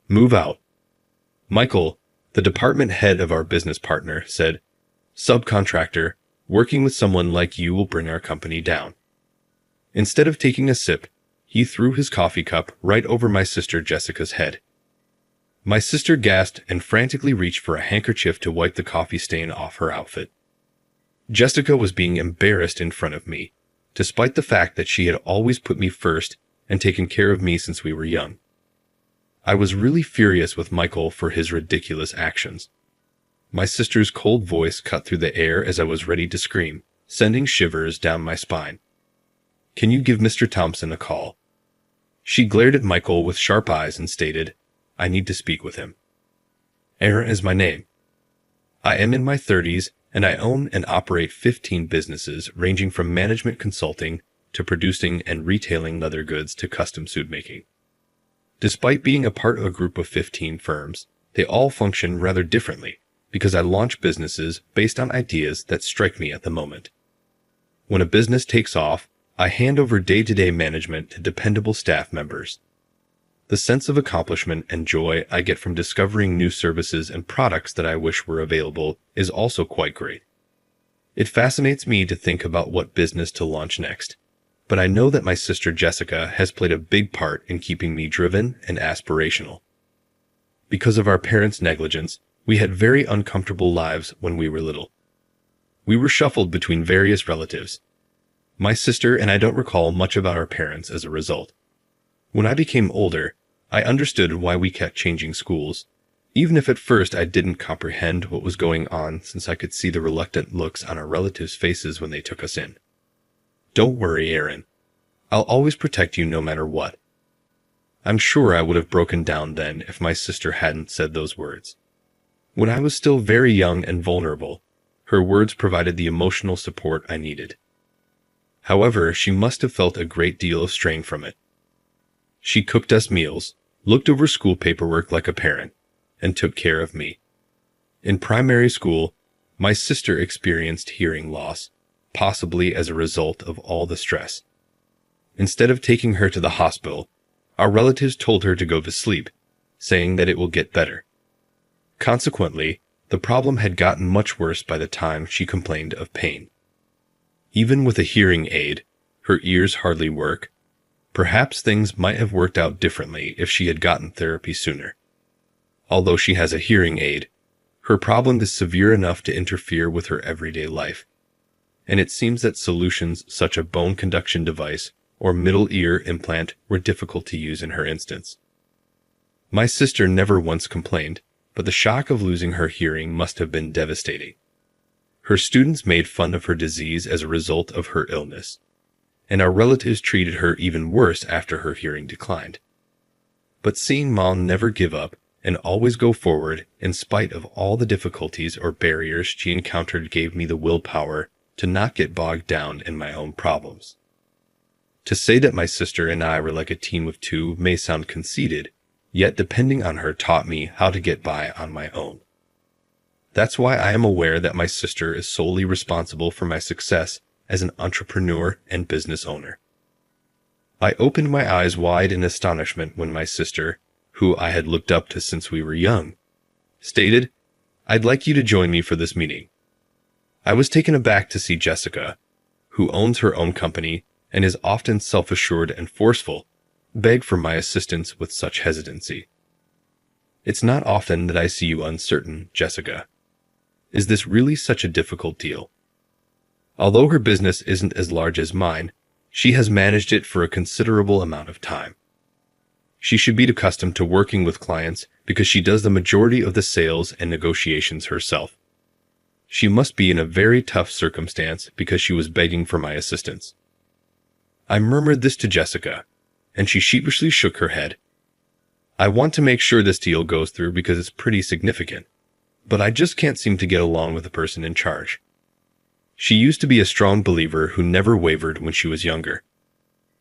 Move out. Michael, the department head of our business partner, said, "Subcontractor, working with someone like you will bring our company down." Instead of taking a sip, he threw his coffee cup right over my sister Jessica's head. My sister gasped and frantically reached for a handkerchief to wipe the coffee stain off her outfit. Jessica was being embarrassed in front of me, despite the fact that she had always put me first and taken care of me since we were young. I was really furious with Michael for his ridiculous actions. My sister's cold voice cut through the air as I was ready to scream, sending shivers down my spine. "Can you give Mr. Thompson a call?" She glared at Michael with sharp eyes and stated, "I need to speak with him." Aaron is my name. I am in my 30s, and I own and operate 15 businesses ranging from management consulting to producing and retailing leather goods to custom suit making. Despite being a part of a group of 15 firms, they all function rather differently because I launch businesses based on ideas that strike me at the moment. When a business takes off, I hand over day-to-day management to dependable staff members. The sense of accomplishment and joy I get from discovering new services and products that I wish were available is also quite great. It fascinates me to think about what business to launch next, but I know that my sister Jessica has played a big part in keeping me driven and aspirational. Because of our parents' negligence, we had very uncomfortable lives when we were little. We were shuffled between various relatives. My sister and I don't recall much about our parents as a result. When I became older, I understood why we kept changing schools, even if at first I didn't comprehend what was going on since I could see the reluctant looks on our relatives' faces when they took us in. "Don't worry, Aaron. I'll always protect you no matter what." I'm sure I would have broken down then if my sister hadn't said those words. When I was still very young and vulnerable, her words provided the emotional support I needed. However, she must have felt a great deal of strain from it. She cooked us meals, looked over school paperwork like a parent, and took care of me. In primary school, my sister experienced hearing loss, possibly as a result of all the stress. Instead of taking her to the hospital, our relatives told her to go to sleep, saying that it will get better. Consequently, the problem had gotten much worse by the time she complained of pain. Even with a hearing aid, her ears hardly work. Perhaps things might have worked out differently if she had gotten therapy sooner. Although she has a hearing aid, her problem is severe enough to interfere with her everyday life. And it seems that solutions such as a bone conduction device or middle ear implant were difficult to use in her instance. My sister never once complained, but the shock of losing her hearing must have been devastating. Her students made fun of her disease as a result of her illness, and our relatives treated her even worse after her hearing declined. But seeing Mom never give up and always go forward in spite of all the difficulties or barriers she encountered gave me the willpower to not get bogged down in my own problems. To say that my sister and I were like a team of two may sound conceited, yet depending on her taught me how to get by on my own. That's why I am aware that my sister is solely responsible for my success as an entrepreneur and business owner. I opened my eyes wide in astonishment when my sister, who I had looked up to since we were young, stated, "I'd like you to join me for this meeting." I was taken aback to see Jessica, who owns her own company and is often self-assured and forceful, beg for my assistance with such hesitancy. "It's not often that I see you uncertain, Jessica. Is this really such a difficult deal?" Although her business isn't as large as mine, she has managed it for a considerable amount of time. She should be accustomed to working with clients because she does the majority of the sales and negotiations herself. She must be in a very tough circumstance because she was begging for my assistance. I murmured this to Jessica, and she sheepishly shook her head. "I want to make sure this deal goes through because it's pretty significant, but I just can't seem to get along with the person in charge." She used to be a strong believer who never wavered when she was younger.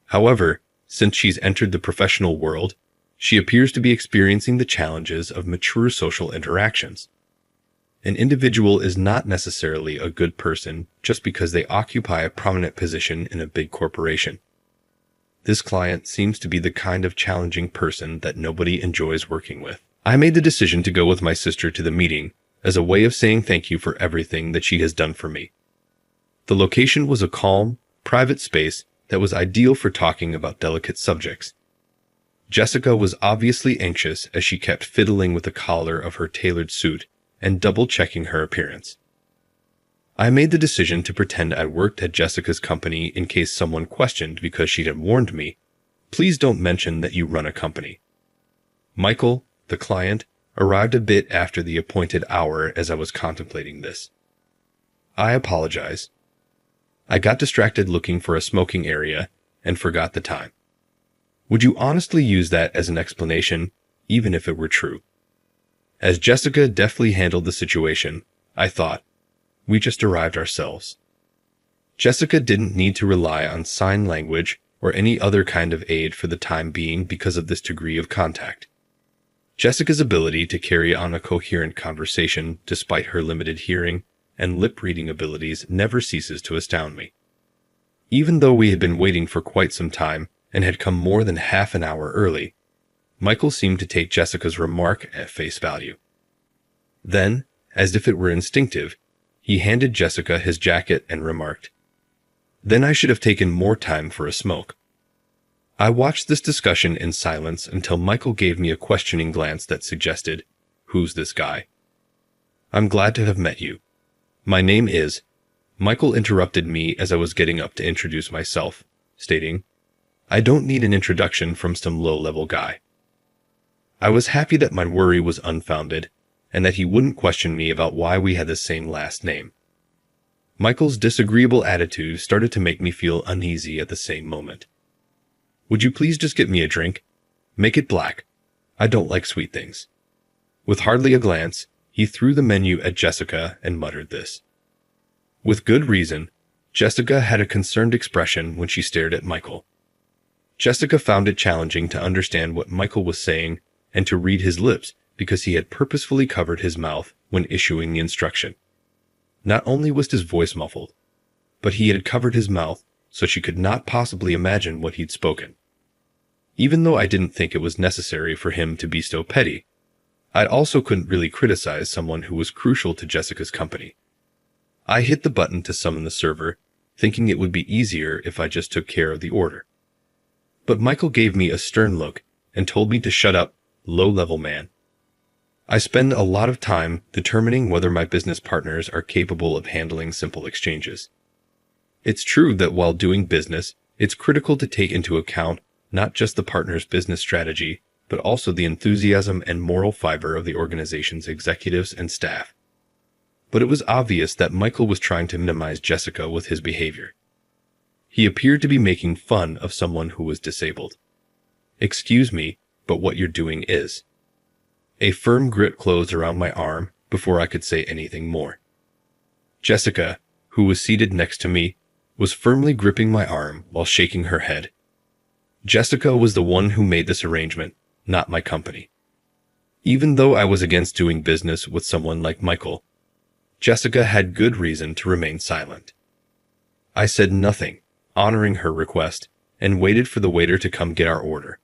However, since she's entered the professional world, she appears to be experiencing the challenges of mature social interactions. An individual is not necessarily a good person just because they occupy a prominent position in a big corporation. This client seems to be the kind of challenging person that nobody enjoys working with. I made the decision to go with my sister to the meeting as a way of saying thank you for everything that she has done for me. The location was a calm, private space that was ideal for talking about delicate subjects. Jessica was obviously anxious as she kept fiddling with the collar of her tailored suit and double-checking her appearance. I made the decision to pretend I worked at Jessica's company in case someone questioned because she had warned me, "Please don't mention that you run a company." Michael, the client, arrived a bit after the appointed hour as I was contemplating this. I apologize. I got distracted looking for a smoking area and forgot the time. Would you honestly use that as an explanation, even if it were true? As Jessica deftly handled the situation, I thought, we just arrived ourselves. Jessica didn't need to rely on sign language or any other kind of aid for the time being because of this degree of contact. Jessica's ability to carry on a coherent conversation despite her limited hearing and lip-reading abilities never ceases to astound me. Even though we had been waiting for quite some time and had come more than half an hour early, Michael seemed to take Jessica's remark at face value. Then, as if it were instinctive, he handed Jessica his jacket and remarked, "Then I should have taken more time for a smoke." I watched this discussion in silence until Michael gave me a questioning glance that suggested, "Who's this guy?" "I'm glad to have met you. My name is—" Michael interrupted me as I was getting up to introduce myself, stating, "I don't need an introduction from some low-level guy." I was happy that my worry was unfounded, and that he wouldn't question me about why we had the same last name. Michael's disagreeable attitude started to make me feel uneasy at the same moment. "Would you please just get me a drink? Make it black. I don't like sweet things." With hardly a glance, he threw the menu at Jessica and muttered this. With good reason, Jessica had a concerned expression when she stared at Michael. Jessica found it challenging to understand what Michael was saying and to read his lips because he had purposefully covered his mouth when issuing the instruction. Not only was his voice muffled, but he had covered his mouth so she could not possibly imagine what he'd spoken. Even though I didn't think it was necessary for him to be so petty, I also couldn't really criticize someone who was crucial to Jessica's company. I hit the button to summon the server, thinking it would be easier if I just took care of the order. But Michael gave me a stern look and told me to shut up, low-level man. I spend a lot of time determining whether my business partners are capable of handling simple exchanges. It's true that while doing business, it's critical to take into account not just the partner's business strategy, but also the enthusiasm and moral fiber of the organization's executives and staff. But it was obvious that Michael was trying to minimize Jessica with his behavior. He appeared to be making fun of someone who was disabled. "Excuse me, but what you're doing is..." A firm grip closed around my arm before I could say anything more. Jessica, who was seated next to me, was firmly gripping my arm while shaking her head. Jessica was the one who made this arrangement, not my company. Even though I was against doing business with someone like Michael, Jessica had good reason to remain silent. I said nothing, honoring her request, and waited for the waiter to come get our order.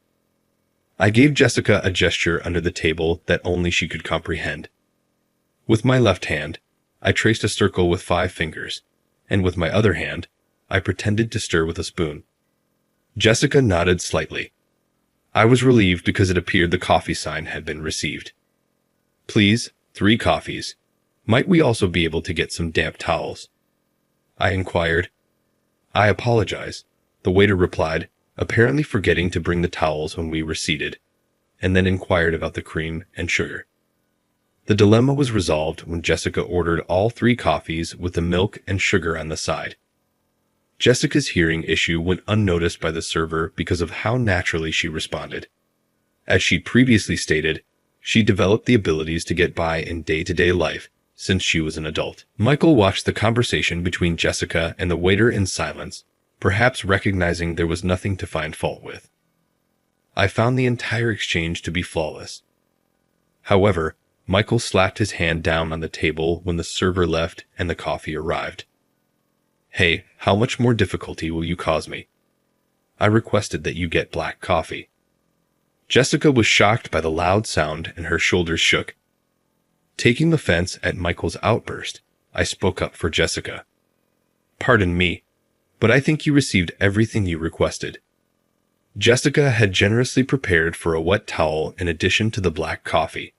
I gave Jessica a gesture under the table that only she could comprehend. With my left hand, I traced a circle with 5 fingers, and with my other hand, I pretended to stir with a spoon. Jessica nodded slightly. I was relieved because it appeared the coffee sign had been received. "Please, 3 coffees. Might we also be able to get some damp towels?" I inquired. "I apologize," the waiter replied, apparently forgetting to bring the towels when we were seated, and then inquired about the cream and sugar. The dilemma was resolved when Jessica ordered all 3 coffees with the milk and sugar on the side. Jessica's hearing issue went unnoticed by the server because of how naturally she responded. As she'd previously stated, she developed the abilities to get by in day-to-day life since she was an adult. Michael watched the conversation between Jessica and the waiter in silence, perhaps recognizing there was nothing to find fault with. I found the entire exchange to be flawless. However, Michael slapped his hand down on the table when the server left and the coffee arrived. "Hey, how much more difficulty will you cause me?" I requested that you get black coffee." Jessica was shocked by the loud sound and her shoulders shook. Taking offense at Michael's outburst, I spoke up for Jessica. "Pardon me, but I think you received everything you requested." Jessica had generously prepared for a wet towel in addition to the black coffee.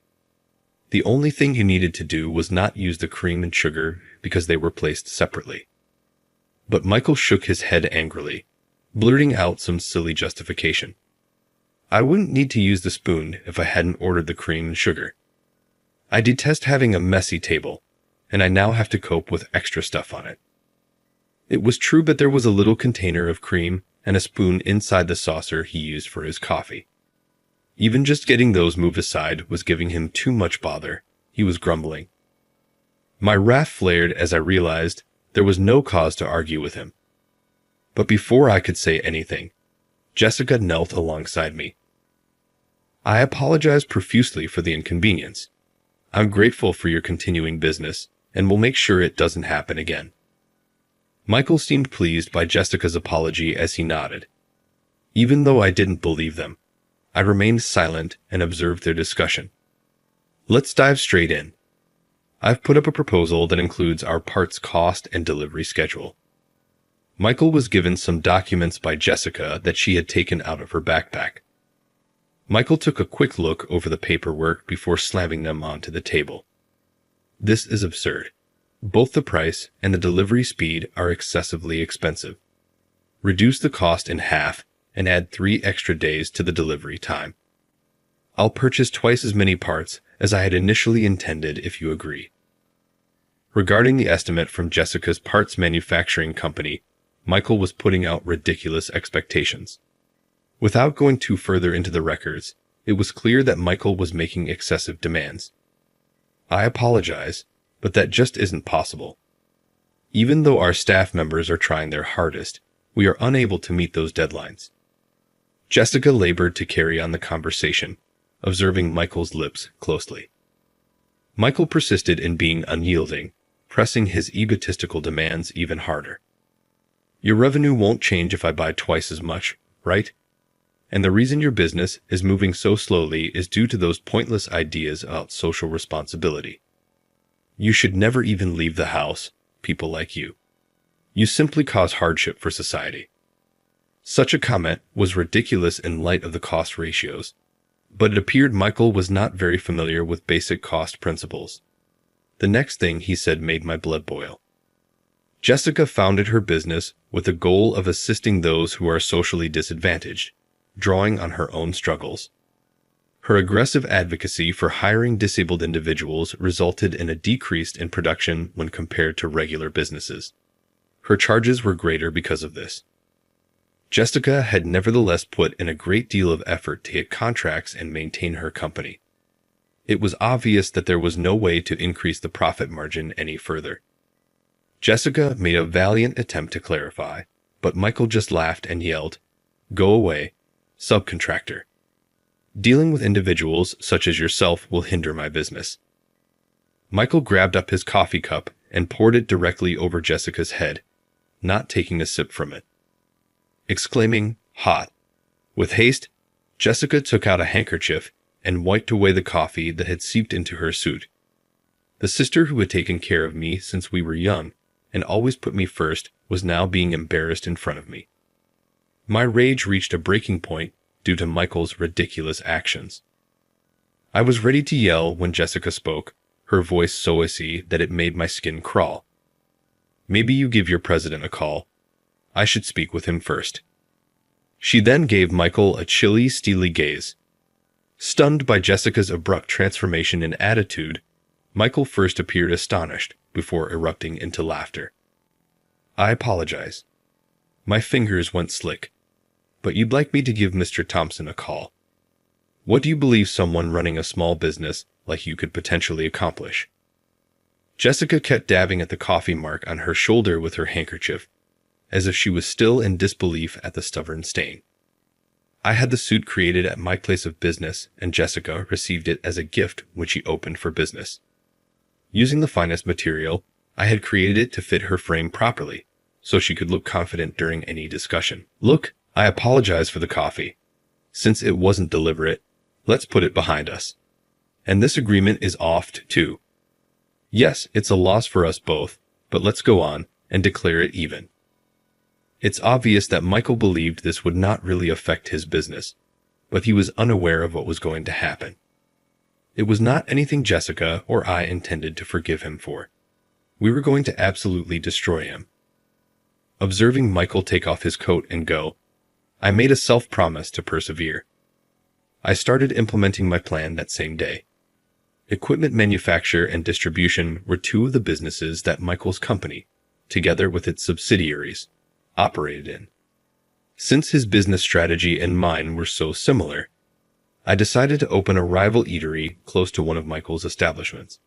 The only thing you needed to do was not use the cream and sugar because they were placed separately. But Michael shook his head angrily, blurting out some silly justification. "I wouldn't need to use the spoon if I hadn't ordered the cream and sugar. I detest having a messy table, and I now have to cope with extra stuff on it." It was true that there was a little container of cream and a spoon inside the saucer he used for his coffee. Even just getting those moved aside was giving him too much bother. He was grumbling. My wrath flared as I realized there was no cause to argue with him. But before I could say anything, Jessica knelt alongside me. "I apologize profusely for the inconvenience. I'm grateful for your continuing business, and will make sure it doesn't happen again." Michael seemed pleased by Jessica's apology as he nodded. Even though I didn't believe them, I remained silent and observed their discussion. Let's dive straight in. I've put up a proposal that includes our parts cost and delivery schedule. Michael was given some documents by Jessica that she had taken out of her backpack. Michael took a quick look over the paperwork before slamming them onto the table. "This is absurd. Both the price and the delivery speed are excessively expensive. Reduce the cost in half and add 3 extra days to the delivery time. I'll purchase twice as many parts as I had initially intended if you agree." Regarding the estimate from Jessica's parts manufacturing company, Michael was putting out ridiculous expectations. Without going too further into the records, it was clear that Michael was making excessive demands. "I apologize, but that just isn't possible. Even though our staff members are trying their hardest, we are unable to meet those deadlines." Jessica labored to carry on the conversation, observing Michael's lips closely. Michael persisted in being unyielding, pressing his egotistical demands even harder. "Your revenue won't change if I buy twice as much, right? And the reason your business is moving so slowly is due to those pointless ideas about social responsibility. You should never even leave the house, people like you. You simply cause hardship for society." Such a comment was ridiculous in light of the cost ratios, but it appeared Michael was not very familiar with basic cost principles. The next thing he said made my blood boil. Jessica founded her business with the goal of assisting those who are socially disadvantaged, drawing on her own struggles. Her aggressive advocacy for hiring disabled individuals resulted in a decrease in production when compared to regular businesses. Her charges were greater because of this. Jessica had nevertheless put in a great deal of effort to get contracts and maintain her company. It was obvious that there was no way to increase the profit margin any further. Jessica made a valiant attempt to clarify, but Michael just laughed and yelled, "Go away, subcontractor. Dealing with individuals such as yourself will hinder my business." Michael grabbed up his coffee cup and poured it directly over Jessica's head, not taking a sip from it. Exclaiming, "Hot!" With haste, Jessica took out a handkerchief and wiped away the coffee that had seeped into her suit. The sister who had taken care of me since we were young and always put me first was now being embarrassed in front of me. My rage reached a breaking point due to Michael's ridiculous actions. I was ready to yell when Jessica spoke, her voice so icy that it made my skin crawl. "Maybe you give your president a call. I should speak with him first." She then gave Michael a chilly, steely gaze. Stunned by Jessica's abrupt transformation in attitude, Michael first appeared astonished before erupting into laughter. "I apologize. My fingers went slick. But you'd like me to give Mr. Thompson a call. What do you believe someone running a small business like you could potentially accomplish?" Jessica kept dabbing at the coffee mark on her shoulder with her handkerchief, as if she was still in disbelief at the stubborn stain. "I had the suit created at my place of business, and Jessica received it as a gift when she opened for business. Using the finest material, I had created it to fit her frame properly, so she could look confident during any discussion. Look, I apologize for the coffee. Since it wasn't deliberate, let's put it behind us. And this agreement is off too. Yes, it's a loss for us both, but let's go on and declare it even. It's obvious that Michael believed this would not really affect his business, but he was unaware of what was going to happen. It was not anything Jessica or I intended to forgive him for. We were going to absolutely destroy him. Observing Michael take off his coat and go, I made a self-promise to persevere. I started implementing my plan that same day. Equipment manufacture and distribution were two of the businesses that Michael's company, together with its subsidiaries, operated in. Since his business strategy and mine were so similar, I decided to open a rival eatery close to one of Michael's establishments.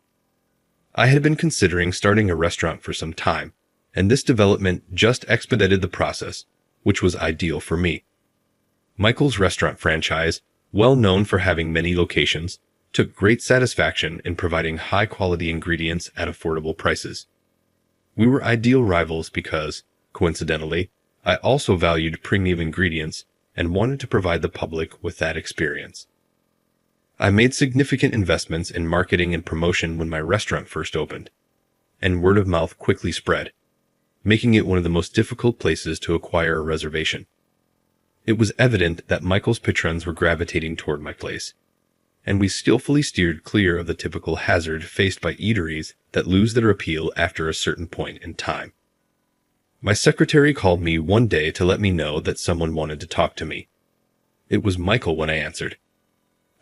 I had been considering starting a restaurant for some time, and this development just expedited the process, which was ideal for me. Michael's restaurant franchise, well known for having many locations, took great satisfaction in providing high-quality ingredients at affordable prices. We were ideal rivals because, coincidentally, I also valued premium ingredients and wanted to provide the public with that experience. I made significant investments in marketing and promotion when my restaurant first opened, and word of mouth quickly spread, making it one of the most difficult places to acquire a reservation. It was evident that Michael's patrons were gravitating toward my place, and we skillfully steered clear of the typical hazard faced by eateries that lose their appeal after a certain point in time. My secretary called me one day to let me know that someone wanted to talk to me. It was Michael when I answered.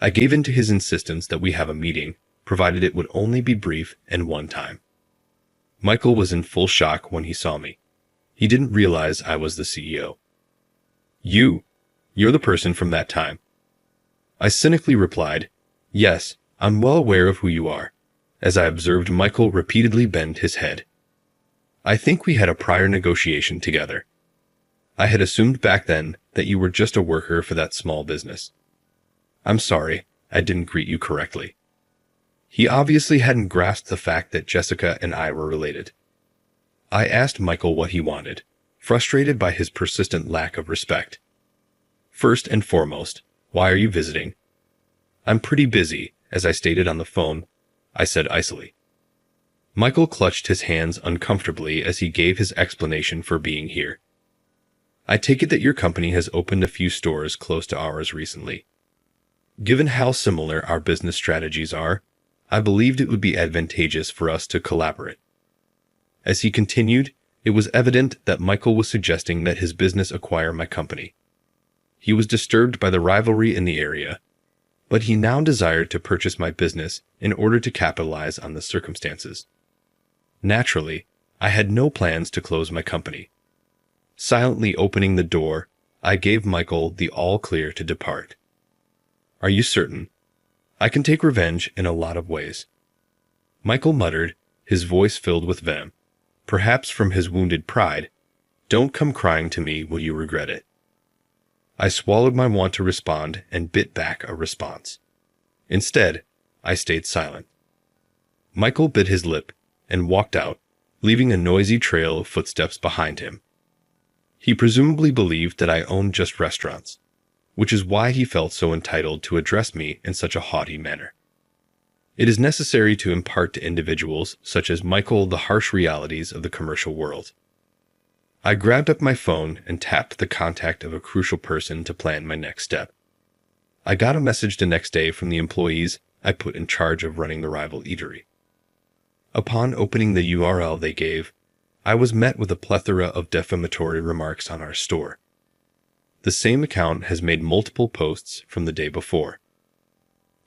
I gave in to his insistence that we have a meeting, provided it would only be brief and one time. Michael was in full shock when he saw me. He didn't realize I was the CEO. You're the person from that time. I cynically replied, Yes, I'm well aware of who you are, as I observed Michael repeatedly bend his head. I think we had a prior negotiation together. I had assumed back then that you were just a worker for that small business. I'm sorry, I didn't greet you correctly. He obviously hadn't grasped the fact that Jessica and I were related. I asked Michael what he wanted, frustrated by his persistent lack of respect. First and foremost, why are you visiting? I'm pretty busy, as I stated on the phone, I said icily. Michael clutched his hands uncomfortably as he gave his explanation for being here. I take it that your company has opened a few stores close to ours recently. Given how similar our business strategies are, I believed it would be advantageous for us to collaborate. As he continued, it was evident that Michael was suggesting that his business acquire my company. He was disturbed by the rivalry in the area, but he now desired to purchase my business in order to capitalize on the circumstances. Naturally, I had no plans to close my company. Silently opening the door, I gave Michael the all-clear to depart. Are you certain? I can take revenge in a lot of ways. Michael muttered, his voice filled with venom. Perhaps from his wounded pride. Don't come crying to me, will you regret it? I swallowed my want to respond and bit back a response. Instead, I stayed silent. Michael bit his lip and walked out, leaving a noisy trail of footsteps behind him. He presumably believed that I owned just restaurants, which is why he felt so entitled to address me in such a haughty manner. It is necessary to impart to individuals such as Michael the harsh realities of the commercial world. I grabbed up my phone and tapped the contact of a crucial person to plan my next step. I got a message the next day from the employees I put in charge of running the rival eatery. Upon opening the URL they gave, I was met with a plethora of defamatory remarks on our store. The same account has made multiple posts from the day before.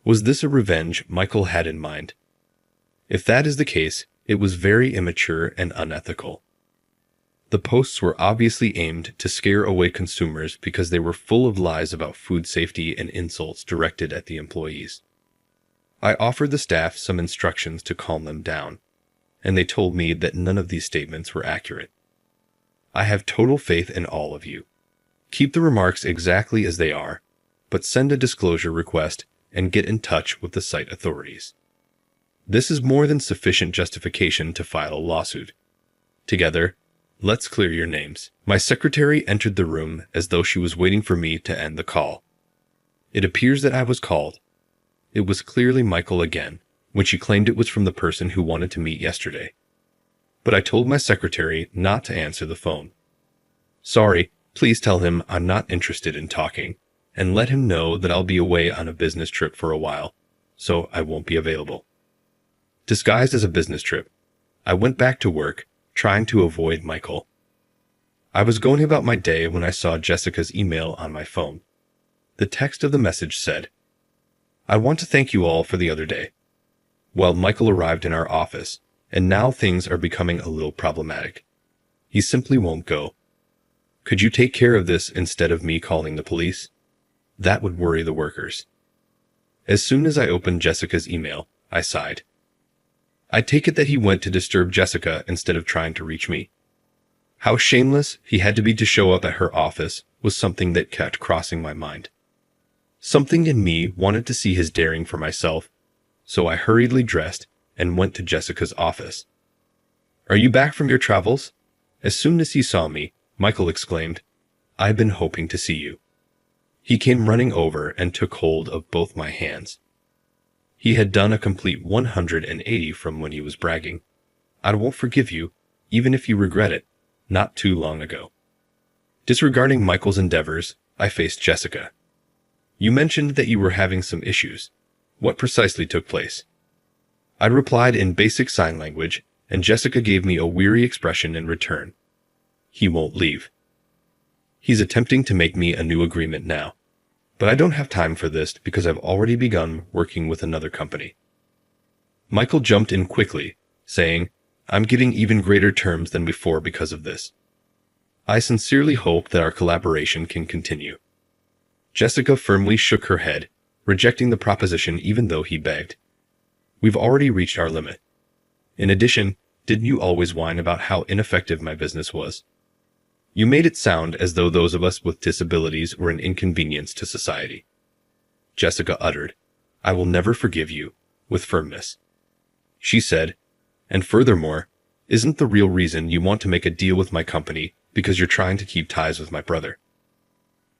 Was this a revenge Michael had in mind? If that is the case, it was very immature and unethical. The posts were obviously aimed to scare away consumers because they were full of lies about food safety and insults directed at the employees. I offered the staff some instructions to calm them down, and they told me that none of these statements were accurate. I have total faith in all of you. Keep the remarks exactly as they are, but send a disclosure request and get in touch with the site authorities. This is more than sufficient justification to file a lawsuit. Together, Let's clear your names." My secretary entered the room as though she was waiting for me to end the call. It appears that I was called. It was clearly Michael again, when she claimed it was from the person who wanted to meet yesterday. But I told my secretary not to answer the phone. "Sorry, please tell him I'm not interested in talking, and let him know that I'll be away on a business trip for a while, so I won't be available." Disguised as a business trip, I went back to work, trying to avoid Michael. I was going about my day when I saw Jessica's email on my phone. The text of the message said, "I want to thank you all for the other day. Well, Michael arrived in our office, and now things are becoming a little problematic. He simply won't go. Could you take care of this instead of me calling the police? That would worry the workers." As soon as I opened Jessica's email, I sighed. I take it that he went to disturb Jessica instead of trying to reach me. How shameless he had to be to show up at her office was something that kept crossing my mind. Something in me wanted to see his daring for myself, so I hurriedly dressed and went to Jessica's office. "Are you back from your travels?" As soon as he saw me, Michael exclaimed, "I've been hoping to see you." He came running over and took hold of both my hands. He had done a complete 180 from when he was bragging, "I won't forgive you, even if you regret it," not too long ago. Disregarding Michael's endeavors, I faced Jessica. "You mentioned that you were having some issues. What precisely took place?" I replied in basic sign language, and Jessica gave me a weary expression in return. "He won't leave. He's attempting to make me a new agreement now. But I don't have time for this because I've already begun working with another company." Michael jumped in quickly, saying, "I'm getting even greater terms than before because of this. I sincerely hope that our collaboration can continue." Jessica firmly shook her head, rejecting the proposition even though he begged. "We've already reached our limit. In addition, didn't you always whine about how ineffective my business was? You made it sound as though those of us with disabilities were an inconvenience to society." Jessica uttered, "I will never forgive you," with firmness. She said, "And furthermore, isn't the real reason you want to make a deal with my company because you're trying to keep ties with my brother?"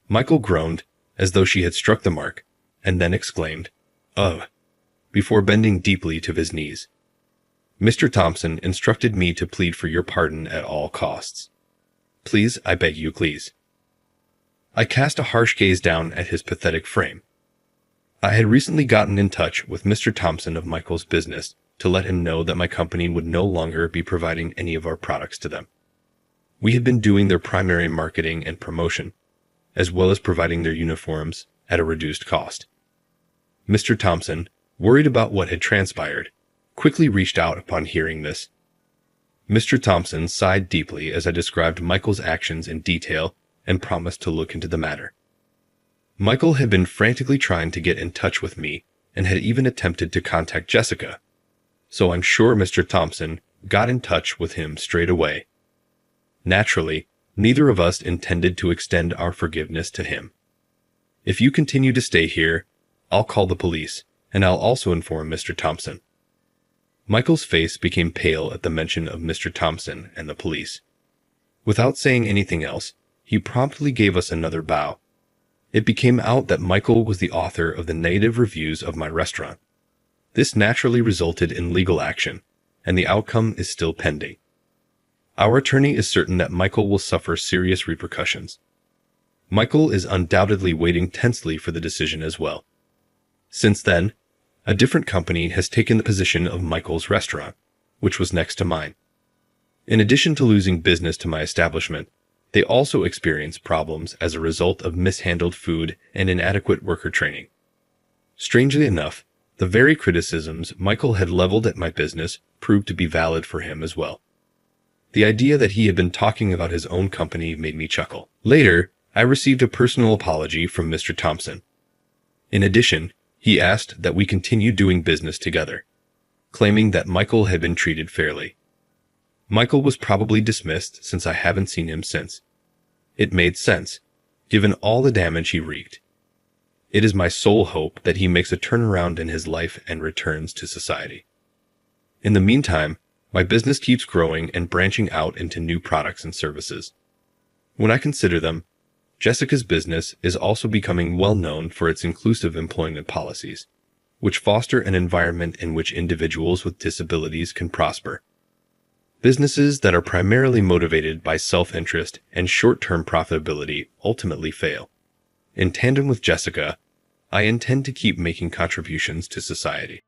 Michael groaned, as though she had struck the mark, and then exclaimed, "Ugh," before bending deeply to his knees. "Mr. Thompson instructed me to plead for your pardon at all costs. Please, I beg you, please." I cast a harsh gaze down at his pathetic frame. I had recently gotten in touch with Mr. Thompson of Michael's business to let him know that my company would no longer be providing any of our products to them. We had been doing their primary marketing and promotion, as well as providing their uniforms at a reduced cost. Mr. Thompson, worried about what had transpired, quickly reached out upon hearing this. Mr. Thompson sighed deeply as I described Michael's actions in detail and promised to look into the matter. Michael had been frantically trying to get in touch with me and had even attempted to contact Jessica, so I'm sure Mr. Thompson got in touch with him straight away. Naturally, neither of us intended to extend our forgiveness to him. "If you continue to stay here, I'll call the police, and I'll also inform Mr. Thompson." Michael's face became pale at the mention of Mr. Thompson and the police. Without saying anything else, he promptly gave us another bow. It became out that Michael was the author of the negative reviews of my restaurant. This naturally resulted in legal action, and the outcome is still pending. Our attorney is certain that Michael will suffer serious repercussions. Michael is undoubtedly waiting tensely for the decision as well. Since then, a different company has taken the position of Michael's restaurant, which was next to mine. In addition to losing business to my establishment, they also experienced problems as a result of mishandled food and inadequate worker training. Strangely enough, the very criticisms Michael had leveled at my business proved to be valid for him as well. The idea that he had been talking about his own company made me chuckle. Later, I received a personal apology from Mr. Thompson. In addition, he asked that we continue doing business together, claiming that Michael had been treated fairly. Michael was probably dismissed since I haven't seen him since. It made sense, given all the damage he wreaked. It is my sole hope that he makes a turnaround in his life and returns to society. In the meantime, My business keeps growing and branching out into new products and services. When I consider them, Jessica's business is also becoming well known for its inclusive employment policies, which foster an environment in which individuals with disabilities can prosper. Businesses that are primarily motivated by self-interest and short-term profitability ultimately fail. In tandem with Jessica, I intend to keep making contributions to society.